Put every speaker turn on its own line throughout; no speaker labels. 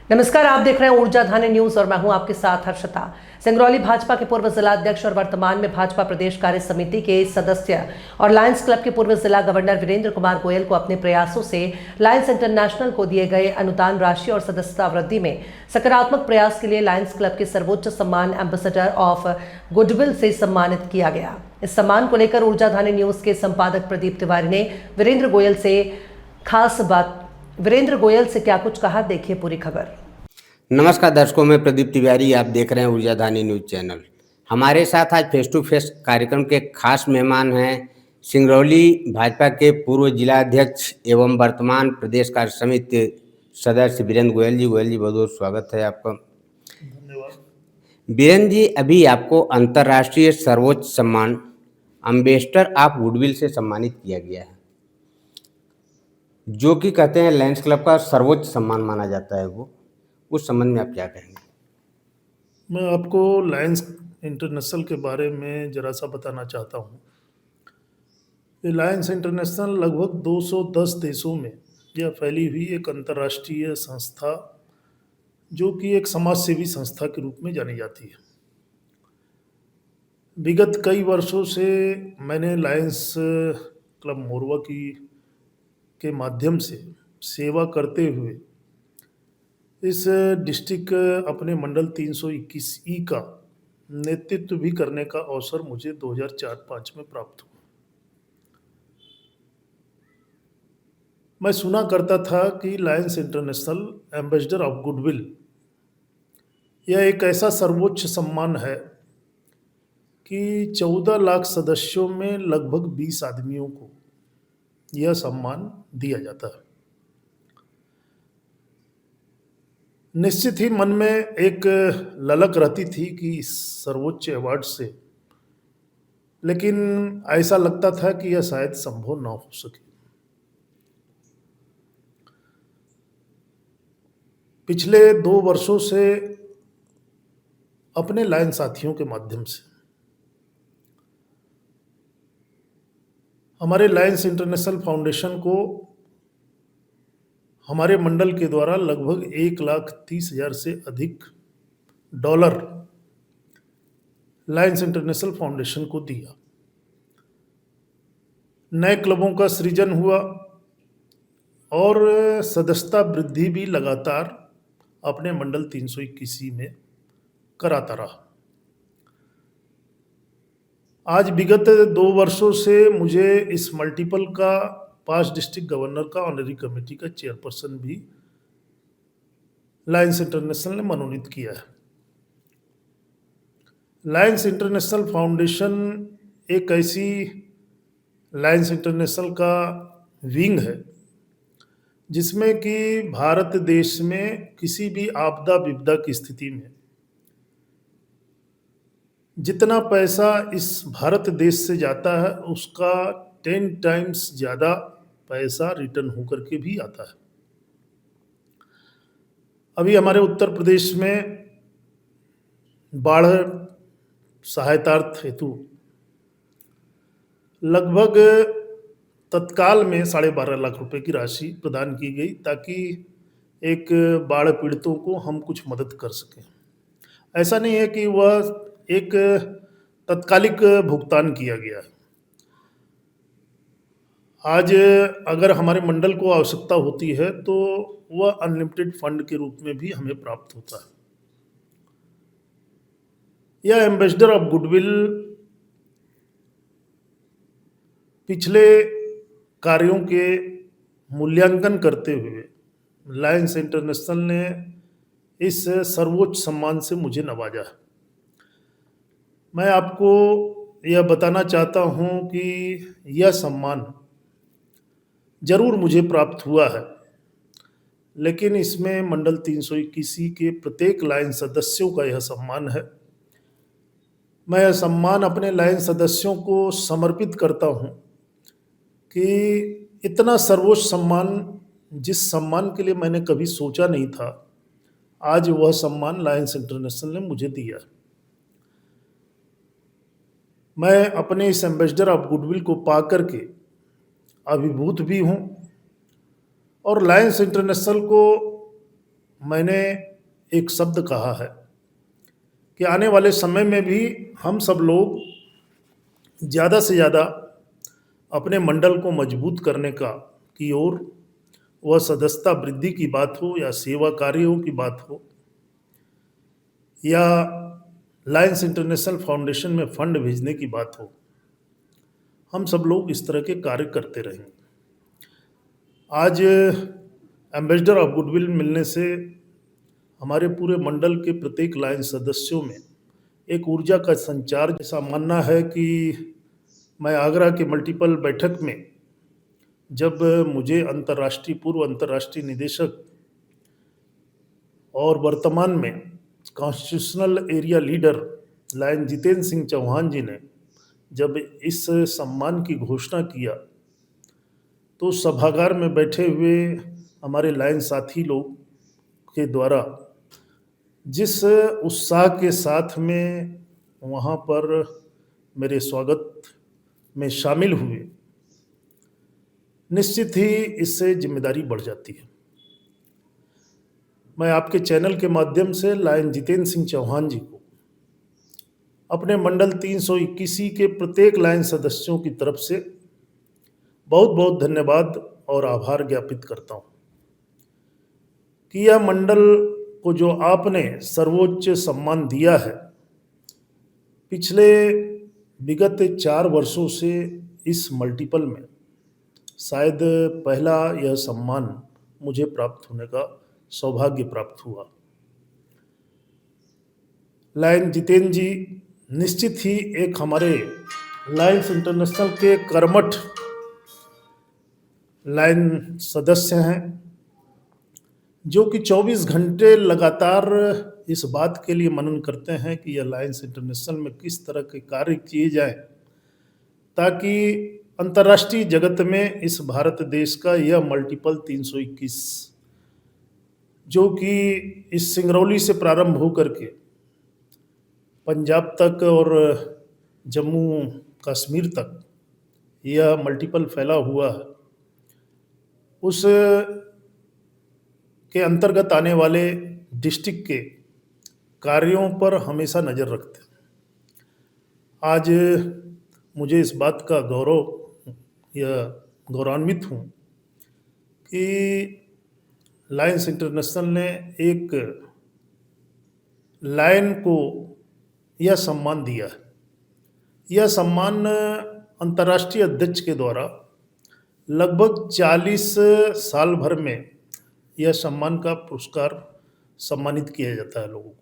नमस्कार, आप देख रहे हैं ऊर्जा धानी न्यूज और मैं हूं आपके साथ हर्षिता। सिंगरौली भाजपा के पूर्व जिला अध्यक्ष और वर्तमान में भाजपा प्रदेश कार्य समिति के सदस्य और लायंस क्लब के पूर्व जिला गवर्नर वीरेंद्र कुमार गोयल को अपने प्रयासों से लायंस इंटरनेशनल को दिए गए अनुदान राशि और सदस्यता वृद्धि में सकारात्मक प्रयास के लिए लायंस क्लब के सर्वोच्च सम्मान एम्बेसडर ऑफ गुडविल से सम्मानित किया गया। इस सम्मान को लेकर ऊर्जा धानी न्यूज के संपादक प्रदीप तिवारी ने वीरेंद्र गोयल से क्या कुछ कहा, देखिए पूरी खबर।
नमस्कार दर्शकों, मैं प्रदीप तिवारी, आप देख रहे हैं ऊर्जा धानी न्यूज चैनल। हमारे साथ आज फेस टू फेस कार्यक्रम के खास मेहमान हैं सिंगरौली भाजपा के पूर्व जिला अध्यक्ष एवं वर्तमान प्रदेश कार्य समिति सदस्य वीरेंद्र गोयल जी। गोयल जी, बहुत बहुत स्वागत है आपका।
धन्यवाद।
वीरेंद्र जी, अभी आपको अंतर्राष्ट्रीय सर्वोच्च सम्मान एम्बेसडर ऑफ गुडविल से सम्मानित किया गया है, जो कि कहते हैं लायंस क्लब का सर्वोच्च सम्मान माना जाता है। वो उस संबंध में आप क्या कहेंगे?
मैं आपको लायंस इंटरनेशनल के बारे में ज़रा सा बताना चाहता हूँ। ये लायंस इंटरनेशनल लगभग 210 देशों में यह फैली हुई एक अंतर्राष्ट्रीय संस्था, जो कि एक समाज सेवी संस्था के रूप में जानी जाती है। विगत कई वर्षों से मैंने लायंस क्लब मोरवा के माध्यम से सेवा करते हुए इस डिस्ट्रिक्ट अपने मंडल 321 का नेतृत्व भी करने का अवसर मुझे 2004-05 में प्राप्त हुआ। मैं सुना करता था कि Lions international ambassador of goodwill यह एक ऐसा सर्वोच्च सम्मान है कि 14 लाख सदस्यों में लगभग 20 आदमियों को यह सम्मान दिया जाता है। निश्चित ही मन में एक ललक रहती थी कि इस सर्वोच्च अवार्ड से, लेकिन ऐसा लगता था कि यह शायद संभव ना हो सके। पिछले 2 वर्षों से अपने लायन साथियों के माध्यम से हमारे लायंस इंटरनेशनल फाउंडेशन को हमारे मंडल के द्वारा लगभग 1,30,000 से अधिक डॉलर लायंस इंटरनेशनल फाउंडेशन को दिया। नए क्लबों का सृजन हुआ और सदस्यता वृद्धि भी लगातार अपने मंडल 321 में कराता रहा। आज विगत 2 वर्षों से मुझे इस मल्टीपल का 5 डिस्ट्रिक्ट गवर्नर का ऑनरी कमेटी का चेयरपर्सन भी लायंस इंटरनेशनल ने मनोनीत किया है। लायंस इंटरनेशनल फाउंडेशन एक ऐसी लायंस इंटरनेशनल का विंग है जिसमें कि भारत देश में किसी भी आपदा विपदा की स्थिति में जितना पैसा इस भारत देश से जाता है उसका 10 टाइम्स ज़्यादा पैसा रिटर्न होकर के भी आता है। अभी हमारे उत्तर प्रदेश में बाढ़ सहायतार्थ हेतु लगभग तत्काल में 12.5 लाख रुपए की राशि प्रदान की गई, ताकि एक बाढ़ पीड़ितों को हम कुछ मदद कर सकें। ऐसा नहीं है कि वह एक तत्कालिक भुगतान किया गया है। आज अगर हमारे मंडल को आवश्यकता होती है तो वह अनलिमिटेड फंड के रूप में भी हमें प्राप्त होता है। यह एम्बेसडर ऑफ गुडविल पिछले कार्यों के मूल्यांकन करते हुए लायंस इंटरनेशनल ने इस सर्वोच्च सम्मान से मुझे नवाजा है। मैं आपको यह बताना चाहता हूं कि यह सम्मान जरूर मुझे प्राप्त हुआ है, लेकिन इसमें मंडल 321 के प्रत्येक लायन सदस्यों का यह सम्मान है। मैं यह सम्मान अपने लायन सदस्यों को समर्पित करता हूं कि इतना सर्वोच्च सम्मान, जिस सम्मान के लिए मैंने कभी सोचा नहीं था, आज वह सम्मान लायंस इंटरनेशनल ने मुझे दिया। मैं अपने इस एम्बेसडर ऑफ गुडविल को पा करके अभिभूत भी हूँ और लायंस इंटरनेशनल को मैंने एक शब्द कहा है कि आने वाले समय में भी हम सब लोग ज़्यादा से ज़्यादा अपने मंडल को मजबूत करने की ओर, वह सदस्यता वृद्धि की बात हो या सेवा कार्यों की बात हो या लायंस इंटरनेशनल फाउंडेशन में फंड भेजने की बात हो, हम सब लोग इस तरह के कार्य करते रहेंगे। आज एम्बेसडर ऑफ गुडविल मिलने से हमारे पूरे मंडल के प्रत्येक लायंस सदस्यों में एक ऊर्जा का संचार, जैसा मानना है कि मैं आगरा के मल्टीपल बैठक में जब मुझे पूर्व अंतर्राष्ट्रीय निदेशक और वर्तमान में constitutional area leader lion Jitendra Singh Chauhan ji ने जब इस सम्मान की घोषणा किया, तो सभागार में बैठे हुए हमारे लायन साथी लोग के द्वारा जिस उत्साह के साथ में वहाँ पर मेरे स्वागत में शामिल हुए, निश्चित ही इससे जिम्मेदारी बढ़ जाती है। मैं आपके चैनल के माध्यम से लायन जितेंद्र सिंह चौहान जी को अपने मंडल 321 के प्रत्येक लायन सदस्यों की तरफ से बहुत बहुत धन्यवाद और आभार ज्ञापित करता हूँ कि यह मंडल को जो आपने सर्वोच्च सम्मान दिया है, पिछले विगत 4 वर्षों से इस मल्टीपल में शायद पहला यह सम्मान मुझे प्राप्त होने का सौभाग्य प्राप्त हुआ। लायन जितेंद्र जी निश्चित ही एक हमारे लायंस इंटरनेशनल के कर्मठ लायन सदस्य हैं, जो कि 24 घंटे लगातार इस बात के लिए मनन करते हैं कि यह लायंस इंटरनेशनल में किस तरह के कार्य किए जाएं ताकि अंतर्राष्ट्रीय जगत में इस भारत देश का यह मल्टीपल 321, जो कि इस सिंगरौली से प्रारंभ होकर के पंजाब तक और जम्मू कश्मीर तक यह मल्टीपल फैला हुआ है, उस के अंतर्गत आने वाले डिस्ट्रिक्ट के कार्यों पर हमेशा नज़र रखते हैं। आज मुझे इस बात का गौरवान्वित हूँ कि लायंस इंटरनेशनल ने एक लायन को यह सम्मान दिया है। यह सम्मान अंतर्राष्ट्रीय अध्यक्ष के द्वारा लगभग 40 साल भर में यह सम्मान का पुरस्कार सम्मानित किया जाता है लोगों को।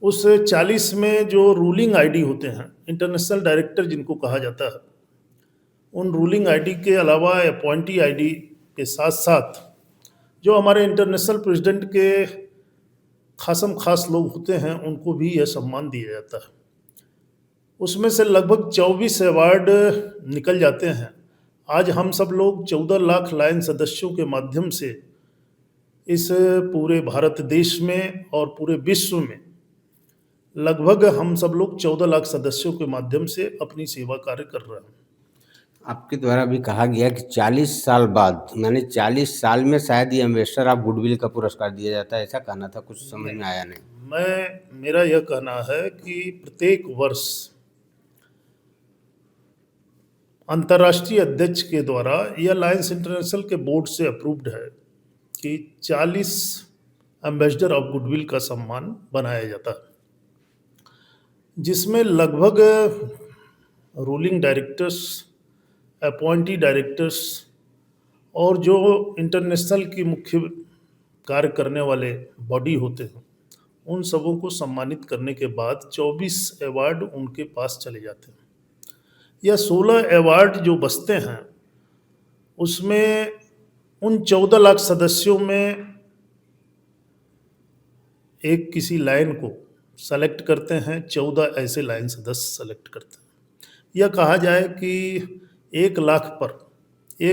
उस 40 में जो रूलिंग आईडी होते हैं, इंटरनेशनल डायरेक्टर जिनको कहा जाता है, उन रूलिंग आईडी के अलावा अपॉइंटी आईडी के साथ साथ जो हमारे इंटरनेशनल प्रेसिडेंट के खासम खास लोग होते हैं, उनको भी यह सम्मान दिया जाता है। उसमें से लगभग 24 अवार्ड निकल जाते हैं। आज हम सब लोग 14 लाख लायन सदस्यों के माध्यम से इस पूरे भारत देश में और पूरे विश्व में लगभग हम सब लोग 14 लाख सदस्यों के माध्यम से अपनी सेवा कार्य कर रहे हैं।
आपके द्वारा भी कहा गया कि 40 साल बाद, यानी 40 साल में शायद ये एम्बेसडर ऑफ गुडविल का पुरस्कार दिया जाता है, ऐसा कहना था, कुछ समझ में आया नहीं।
मेरा यह कहना है कि प्रत्येक वर्ष अंतर्राष्ट्रीय अध्यक्ष के द्वारा यह लायंस इंटरनेशनल के बोर्ड से अप्रूव्ड है कि 40 एम्बेसडर ऑफ गुडविल का सम्मान बनाया जाता है, जिसमें लगभग रूलिंग डायरेक्टर्स, अपॉइंटी डायरेक्टर्स और जो इंटरनेशनल की मुख्य कार्य करने वाले बॉडी होते हैं, उन सबों को सम्मानित करने के बाद 24 अवार्ड उनके पास चले जाते हैं। यह 16 अवार्ड जो बचते हैं, उसमें उन 14 लाख सदस्यों में एक किसी लायन को सेलेक्ट करते हैं, 14 ऐसे लायन सदस्य सेलेक्ट करते हैं। यह कहा जाए कि 1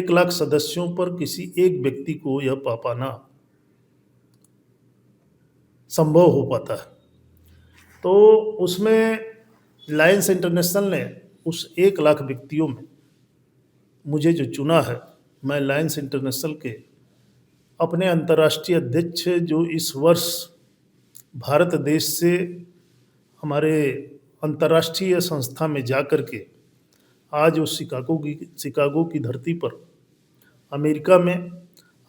लाख सदस्यों पर किसी एक व्यक्ति को यह पा पाना संभव हो पाता है। तो उसमें लायंस इंटरनेशनल ने उस 1 लाख व्यक्तियों में मुझे जो चुना है, मैं लायंस इंटरनेशनल के अपने अंतर्राष्ट्रीय अध्यक्ष जो इस वर्ष भारत देश से हमारे अंतर्राष्ट्रीय संस्था में जा कर के आज उस शिकागो की धरती पर अमेरिका में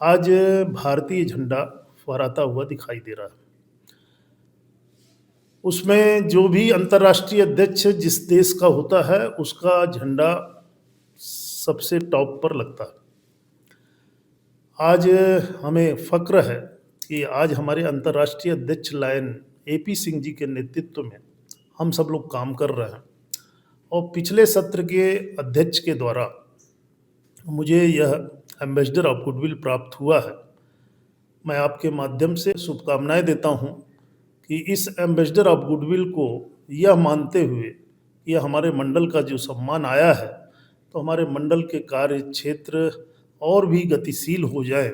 आज भारतीय झंडा फहराता हुआ दिखाई दे रहा है। उसमें जो भी अंतर्राष्ट्रीय अध्यक्ष जिस देश का होता है उसका झंडा सबसे टॉप पर लगता है। आज हमें फ़क्र है कि आज हमारे अंतर्राष्ट्रीय अध्यक्ष लायन एपी सिंह जी के नेतृत्व में हम सब लोग काम कर रहे हैं और पिछले सत्र के अध्यक्ष के द्वारा मुझे यह एम्बेसडर ऑफ गुडविल प्राप्त हुआ है। मैं आपके माध्यम से शुभकामनाएं देता हूं कि इस एम्बेसडर ऑफ गुडविल को यह मानते हुए यह हमारे मंडल का जो सम्मान आया है तो हमारे मंडल के कार्य क्षेत्र और भी गतिशील हो जाए,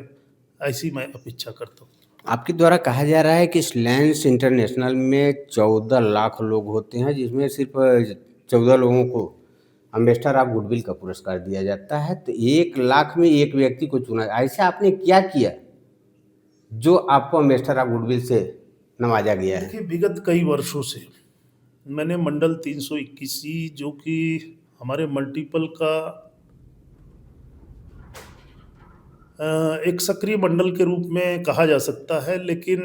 ऐसी मैं अपेक्षा करता हूँ।
आपके द्वारा कहा जा रहा है कि इस लायंस इंटरनेशनल में 14 लाख लोग होते हैं, जिसमें सिर्फ 14 लोगों को एम्बेसडर ऑफ गुडविल का पुरस्कार दिया जाता है। तो 1 लाख में एक व्यक्ति को चुना, ऐसा आपने क्या किया जो आपको एम्बेसडर ऑफ गुडविल से नवाजा गया है?
देखिए, विगत कई वर्षों से मैंने मंडल 321 जो कि हमारे मल्टीपल का एक सक्रिय मंडल के रूप में कहा जा सकता है, लेकिन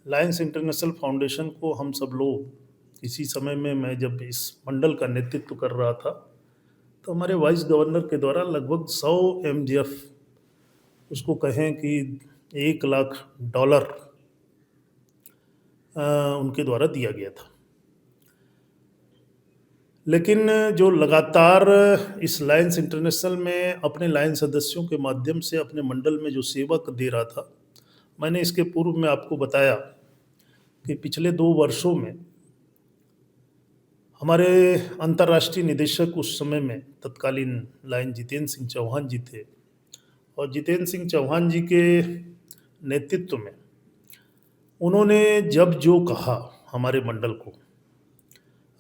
लायंस इंटरनेशनल फाउंडेशन को हम सब लोग इसी समय में मैं जब इस मंडल का नेतृत्व कर रहा था तो हमारे वाइस गवर्नर के द्वारा लगभग 100 MGF, उसको कहें कि $1 लाख उनके द्वारा दिया गया था। लेकिन जो लगातार इस लायंस इंटरनेशनल में अपने लायन सदस्यों के माध्यम से अपने मंडल में जो सेवा दे रहा था, मैंने इसके पूर्व में आपको बताया कि पिछले 2 वर्षों में हमारे अंतर्राष्ट्रीय निदेशक उस समय में तत्कालीन लायन जितेंद्र सिंह चौहान जी थे और जितेंद्र सिंह चौहान जी के नेतृत्व में उन्होंने जब जो कहा हमारे मंडल को,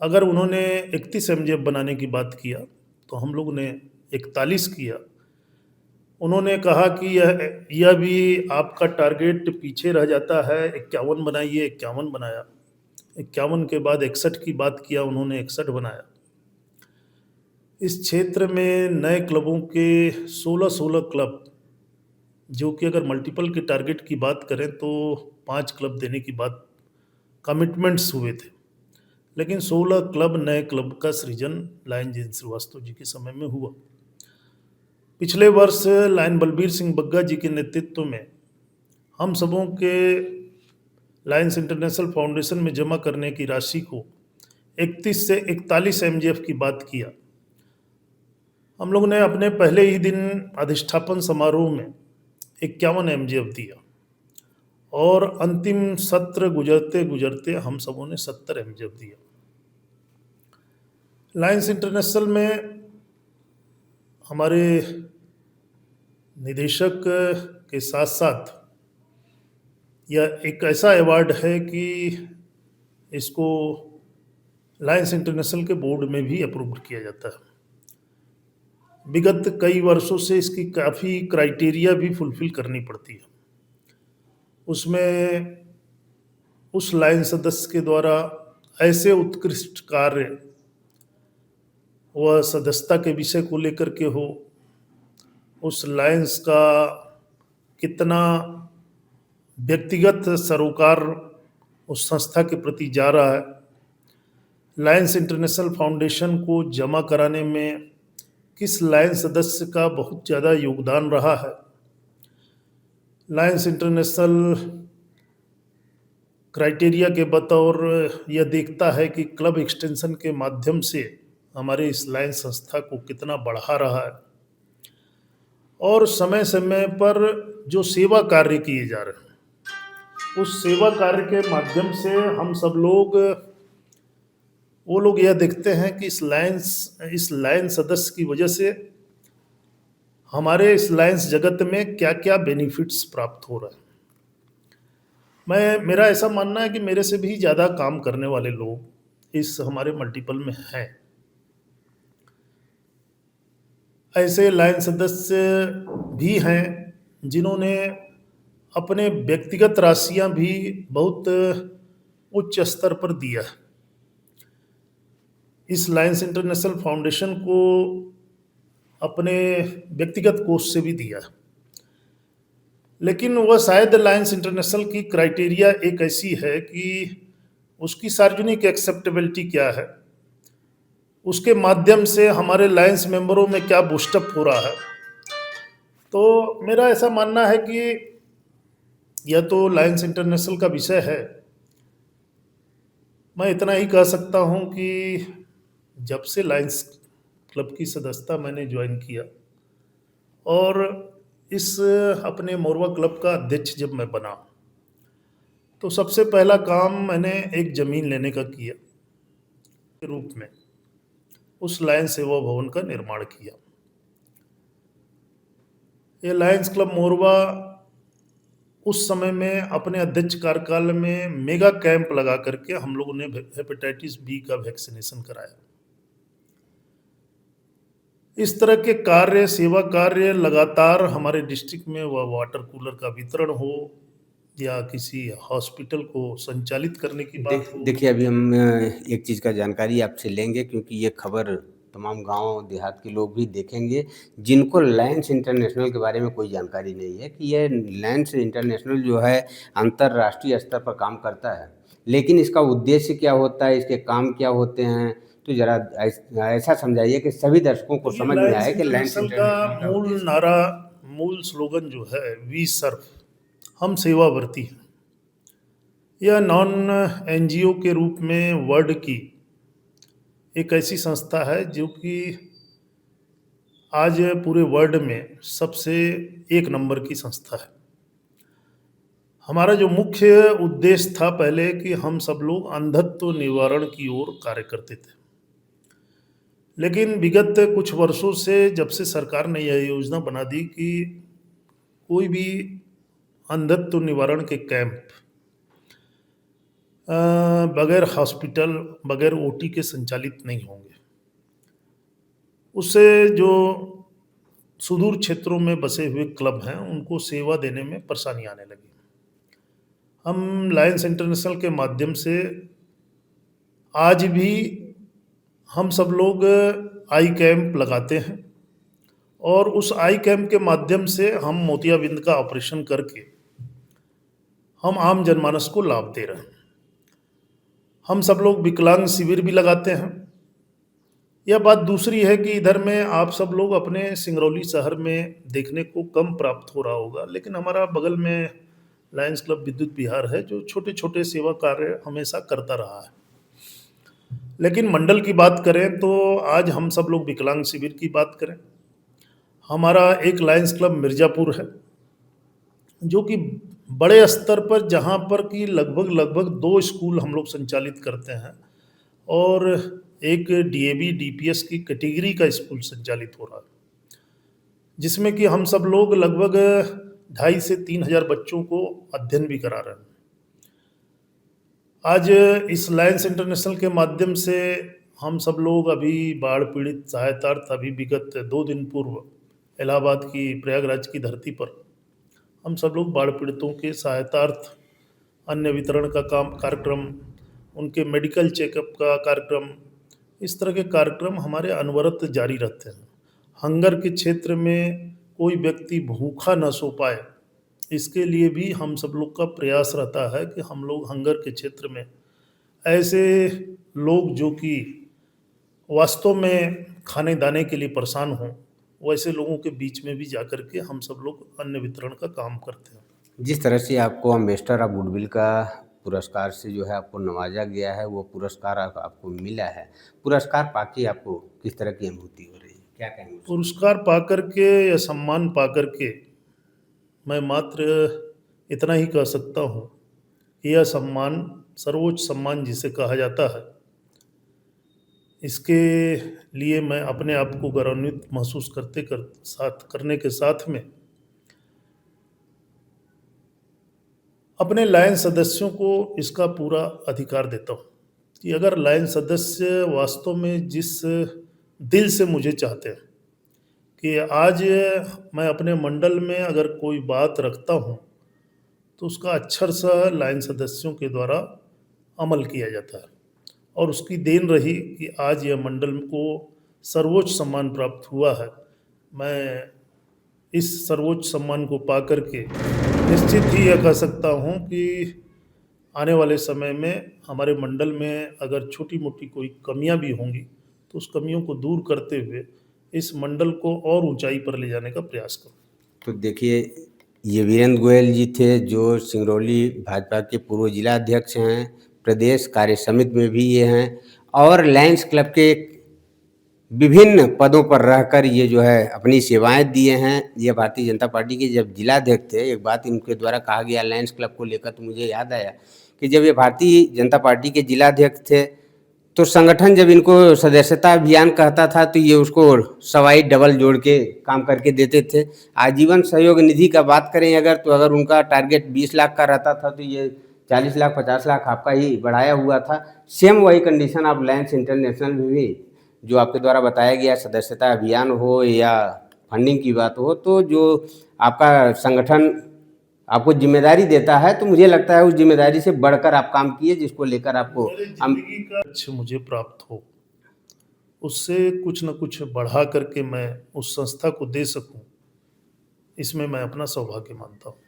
अगर उन्होंने 31 MGF बनाने की बात किया तो हम लोग ने 41 किया। उन्होंने कहा कि यह भी आपका टारगेट पीछे रह जाता है, 51 बनाइए, 51 बनाया। 51 के बाद 61 की बात किया, उन्होंने 61 बनाया। इस क्षेत्र में नए क्लबों के 16 क्लब, जो कि अगर मल्टीपल के टारगेट की बात करें तो 5 क्लब देने की बात कमिटमेंट्स हुए थे, लेकिन 16 क्लब नए क्लब का सृजन लायन जैन श्रीवास्तव जी के समय में हुआ। पिछले वर्ष लायन बलबीर सिंह बग्गा जी के नेतृत्व में हम सबों के लायंस इंटरनेशनल फाउंडेशन में जमा करने की राशि को 31 से 41 MGF की बात किया। हम लोग ने अपने पहले ही दिन अधिष्ठापन समारोह में 51 MGF दिया और अंतिम सत्र गुजरते गुजरते हम सबों ने 70 MGF दिया। लायंस इंटरनेशनल में हमारे निदेशक के साथ साथ यह एक ऐसा अवार्ड है कि इसको लायंस इंटरनेशनल के बोर्ड में भी अप्रूव किया जाता है। विगत कई वर्षों से इसकी काफ़ी क्राइटेरिया भी फुलफिल करनी पड़ती है। उसमें उस लायन सदस्य के द्वारा ऐसे उत्कृष्ट कार्य वह सदस्यता के विषय को लेकर के हो, उस लायंस का कितना व्यक्तिगत सरोकार उस संस्था के प्रति जा रहा है, लायंस इंटरनेशनल फाउंडेशन को जमा कराने में किस लायन सदस्य का बहुत ज़्यादा योगदान रहा है। लायंस इंटरनेशनल क्राइटेरिया के बतौर यह देखता है कि क्लब एक्सटेंशन के माध्यम से हमारे इस लायन संस्था को कितना बढ़ा रहा है और समय समय पर जो सेवा कार्य किए जा रहे हैं उस सेवा कार्य के माध्यम से हम सब लोग वो लोग यह देखते हैं कि इस लायन सदस्य की वजह से हमारे इस लायंस जगत में क्या क्या बेनिफिट्स प्राप्त हो रहे हैं। मेरा ऐसा मानना है कि मेरे से भी ज़्यादा काम करने वाले लोग इस हमारे मल्टीपल में हैं। ऐसे लायन सदस्य भी हैं जिन्होंने अपने व्यक्तिगत राशियां भी बहुत उच्च स्तर पर दिया है। इस लायंस इंटरनेशनल फाउंडेशन को अपने व्यक्तिगत कोष से भी दिया है। लेकिन वह शायद लायंस इंटरनेशनल की क्राइटेरिया एक ऐसी है कि उसकी सार्वजनिक एक्सेप्टेबिलिटी क्या है, उसके माध्यम से हमारे लायंस मेंबरों में क्या बूस्टअप हो रहा है। तो मेरा ऐसा मानना है कि यह तो लायंस इंटरनेशनल का विषय है। मैं इतना ही कह सकता हूं कि जब से लायंस क्लब की सदस्यता मैंने ज्वाइन किया और इस अपने मोरवा क्लब का अध्यक्ष जब मैं बना, तो सबसे पहला काम मैंने एक ज़मीन लेने का किया, के रूप में उस लायंस सेवा भवन का निर्माण किया। ये लायंस क्लब मोरवा उस समय में अपने अध्यक्ष कार्यकाल में मेगा कैंप लगा करके हम लोगों ने हेपेटाइटिस बी का वैक्सीनेशन कराया। इस तरह के कार्य, सेवा कार्य लगातार हमारे डिस्ट्रिक्ट में, वह वाटर कूलर का वितरण हो या किसी हॉस्पिटल को संचालित करने की बात हो।
देखिए, अभी हम एक चीज़ का जानकारी आपसे लेंगे, क्योंकि ये खबर तमाम गांव देहात के लोग भी देखेंगे जिनको लायंस इंटरनेशनल के बारे में कोई जानकारी नहीं है कि ये लायंस इंटरनेशनल जो है अंतर्राष्ट्रीय स्तर पर काम करता है, लेकिन इसका उद्देश्य क्या होता है, इसके काम क्या होते हैं, तो जरा ऐसा समझाइए कि सभी दर्शकों को समझ में आए कि लायंस
इंटरनेशनल का
इंटरनेशनल का
मूल
उद्देश्य।
नारा, मूल स्लोगन जो है, वी सर्व, हम सेवावर्ती हैं। यह नॉन एनजीओ के रूप में वर्ल्ड की एक ऐसी संस्था है जो कि आज पूरे वर्ल्ड में सबसे एक नंबर की संस्था है। हमारा जो मुख्य उद्देश्य था पहले कि हम सब लोग अंधत्व निवारण की ओर कार्य करते थे, लेकिन विगत कुछ वर्षों से जब से सरकार ने यह योजना बना दी कि कोई भी अंधत्व निवारण के कैंप बगैर हॉस्पिटल, बगैर ओटी के संचालित नहीं होंगे, उससे जो सुदूर क्षेत्रों में बसे हुए क्लब हैं उनको सेवा देने में परेशानी आने लगी। हम लायंस इंटरनेशनल के माध्यम से आज भी हम सब लोग आई कैंप लगाते हैं और उस आई कैंप के माध्यम से हम मोतियाबिंद का ऑपरेशन करके हम आम जनमानस को लाभ दे रहे हैं। हम सब लोग विकलांग शिविर भी लगाते हैं। यह बात दूसरी है कि इधर में आप सब लोग अपने सिंगरौली शहर में देखने को कम प्राप्त हो रहा होगा, लेकिन हमारा बगल में लायंस क्लब विद्युत विहार है जो छोटे छोटे सेवा कार्य हमेशा करता रहा है। लेकिन मंडल की बात करें तो आज हम सब लोग विकलांग शिविर की बात करें, हमारा एक लायंस क्लब मिर्ज़ापुर है जो कि बड़े स्तर पर, जहाँ पर कि लगभग 2 स्कूल हम लोग संचालित करते हैं और एक डीएवी डीपीएस की कैटेगरी का स्कूल संचालित हो रहा है, जिसमें कि हम सब लोग लगभग 2,500 से 3,000 बच्चों को अध्ययन भी करा रहे हैं। आज इस लायंस इंटरनेशनल के माध्यम से हम सब लोग अभी बाढ़ पीड़ित सहायतार्थ, अभी विगत 2 दिन पूर्व इलाहाबाद की, प्रयागराज की धरती पर हम सब लोग बाढ़ पीड़ितों के सहायतार्थ अन्न वितरण का कार्यक्रम, उनके मेडिकल चेकअप का कार्यक्रम, इस तरह के कार्यक्रम हमारे अनवरत जारी रहते हैं। हंगर के क्षेत्र में कोई व्यक्ति भूखा न सो पाए, इसके लिए भी हम सब लोग का प्रयास रहता है कि हम लोग हंगर के क्षेत्र में ऐसे लोग जो कि वास्तव में खाने दाने के लिए परेशान हों, वैसे लोगों के बीच में भी जाकर के हम सब लोग अन्न वितरण का काम करते हैं।
जिस तरह से आपको एम्बेसडर ऑफ गुडविल का पुरस्कार से जो है आपको नवाजा गया है, वो पुरस्कार आपको मिला है, पुरस्कार पाके आपको किस तरह की अनुभूति हो रही है, क्या कहेंगे?
पुरस्कार पा करके या सम्मान पा करके मैं मात्र इतना ही कह सकता हूँ कि यह सम्मान, सर्वोच्च सम्मान जिसे कहा जाता है, इसके लिए मैं अपने आप को गौरवान्वित महसूस करने के साथ में अपने लायंस सदस्यों को इसका पूरा अधिकार देता हूँ कि अगर लायंस सदस्य वास्तव में जिस दिल से मुझे चाहते हैं कि आज मैं अपने मंडल में अगर कोई बात रखता हूँ तो उसका अक्षर सा लाइन सदस्यों के द्वारा अमल किया जाता है। और उसकी देन रही कि आज यह मंडल को सर्वोच्च सम्मान प्राप्त हुआ है। मैं इस सर्वोच्च सम्मान को पा कर के निश्चित ही यह कह सकता हूँ कि आने वाले समय में हमारे मंडल में अगर छोटी-मोटी कोई कमियाँ भी होंगी, तो उस कमियों को दूर करते हुए इस मंडल को और ऊँचाई पर ले जाने का प्रयास करूँ।
तो देखिए, ये वीरेंद्र गोयल जी थे जो सिंगरौली भाजपा के पूर्व जिला अध्यक्ष हैं, प्रदेश कार्य समिति में भी ये हैं और लायंस क्लब के विभिन्न पदों पर रहकर ये जो है अपनी सेवाएं दिए हैं। ये भारतीय जनता पार्टी के जब जिलाध्यक्ष थे, एक बात इनके द्वारा कहा गया लायंस क्लब को लेकर, तो मुझे याद आया कि जब ये भारतीय जनता पार्टी के जिलाध्यक्ष थे तो संगठन जब इनको सदस्यता अभियान कहता था तो ये उसको सवाई डबल जोड़ के काम करके देते थे। आजीवन सहयोग निधि का बात करें अगर, तो अगर उनका टारगेट 20 लाख का रहता था तो ये 40 लाख 50 लाख आपका ही बढ़ाया हुआ था। सेम वही कंडीशन आप लायंस इंटरनेशनल में भी जो आपके द्वारा बताया गया सदस्यता अभियान हो या फंडिंग की बात हो, तो जो आपका संगठन आपको जिम्मेदारी देता है तो मुझे लगता है उस जिम्मेदारी से बढ़कर आप काम किए, जिसको लेकर आपको
मेरे ज़िंदगी का लक्ष्य मुझे प्राप्त हो, उससे कुछ न कुछ बढ़ा करके मैं उस संस्था को दे सकूँ, इसमें मैं अपना सौभाग्य मानता हूँ।